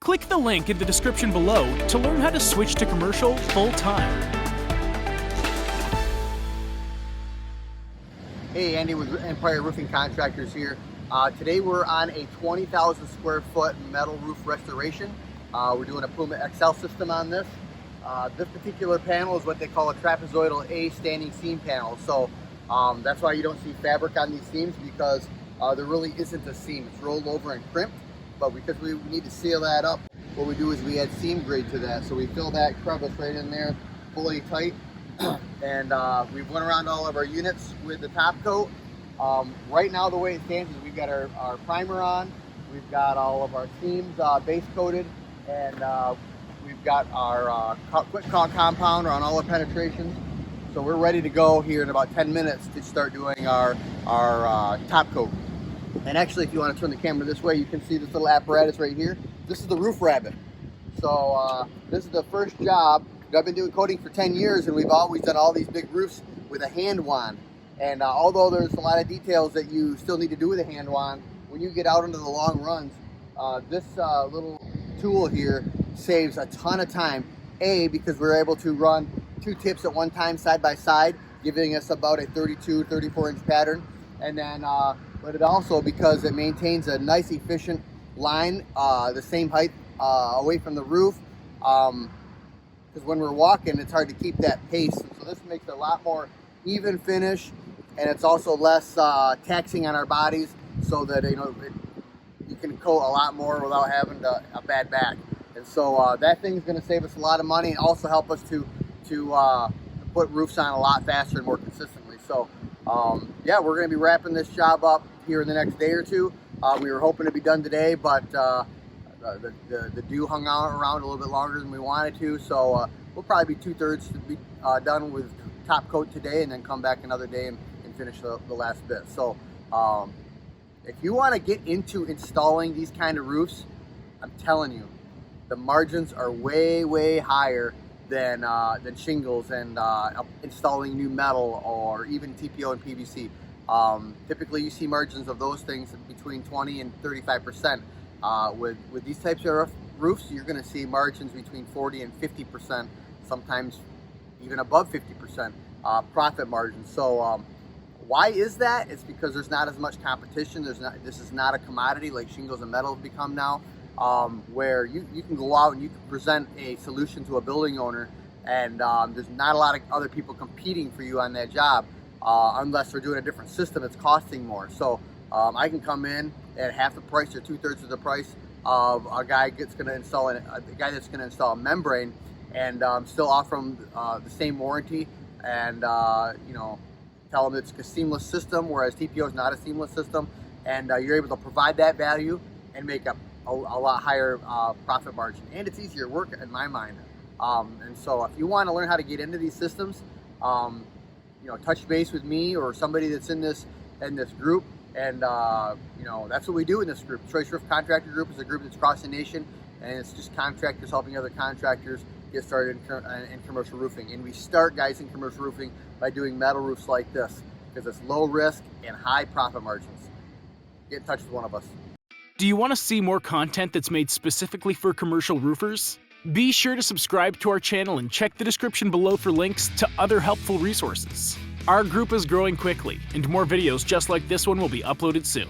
Click the link in the description below to learn how to switch to commercial full-time. Hey, Andy with Empire Roofing Contractors here. Today we're on a 20,000 square foot metal roof restoration. We're doing a Puma XL system on this. This particular panel is what they call a trapezoidal A standing seam panel. So that's why you don't see fabric on these seams, because there really isn't a seam. It's rolled over and crimped, but because we need to seal that up, what we do is we add seam grade to that. So we fill that crevice right in there fully tight. And we've went around all of our units with the top coat. Right now the way it stands is we've got our primer on, we've got all of our seams base coated, and we've got our quick caulk compound on all the penetrations. So we're ready to go here in about 10 minutes to start doing our top coat. And actually, if you want to turn the camera this way, you can see this little apparatus right here. This is the Roof Rabbit. So this is the first job. I've been doing coating for 10 years, and we've always done all these big roofs with a hand wand. And although there's a lot of details that you still need to do with a hand wand, when you get out into the long runs, this little tool here saves a ton of time. A, because we're able to run two tips at one time side by side, giving us about a 32, 34 inch pattern. And then, but it also, because it maintains a nice efficient line, the same height away from the roof. Because when we're walking, it's hard to keep that pace. So this makes it a lot more even finish, and it's also less taxing on our bodies, so that you can coat a lot more without having a bad back. And so that thing's going to save us a lot of money, and also help us to put roofs on a lot faster and more consistently. So yeah, we're going to be wrapping this job up here in the next day or two. We were hoping to be done today, but the dew hung out around a little bit longer than we wanted to, so we'll probably be 2/3 to be done with top coat today, and then come back another day and finish the last bit. So if you want to get into installing these kind of roofs, I'm telling you, the margins are way higher than shingles and installing new metal, or even TPO and PVC. Typically you see margins of those things between 20 and 35%. With these types of roofs, you're going to see margins between 40 and 50%, sometimes even above 50% profit margins. So why is that? It's because there's not as much competition. This is not a commodity like shingles and metal have become now, where you can go out and you can present a solution to a building owner, and there's not a lot of other people competing for you on that job, unless they're doing a different system that's costing more. So I can come in at half the price or 2/3 of the price of a guy that's going to install a membrane, and still offer them the same warranty, and tell them it's a seamless system, whereas TPO is not a seamless system, and you're able to provide that value and make a lot higher profit margin, and it's easier work in my mind. And so if you want to learn how to get into these systems, touch base with me or somebody that's in this group. And that's what we do in this group. Choice Roof Contractor Group is a group that's across the nation, and it's just contractors helping other contractors get started in commercial roofing. And we start guys in commercial roofing by doing metal roofs like this, because it's low risk and high profit margins. Get in touch with one of us. Do you want to see more content that's made specifically for commercial roofers? Be sure to subscribe to our channel and check the description below for links to other helpful resources. Our group is growing quickly, and more videos just like this one will be uploaded soon.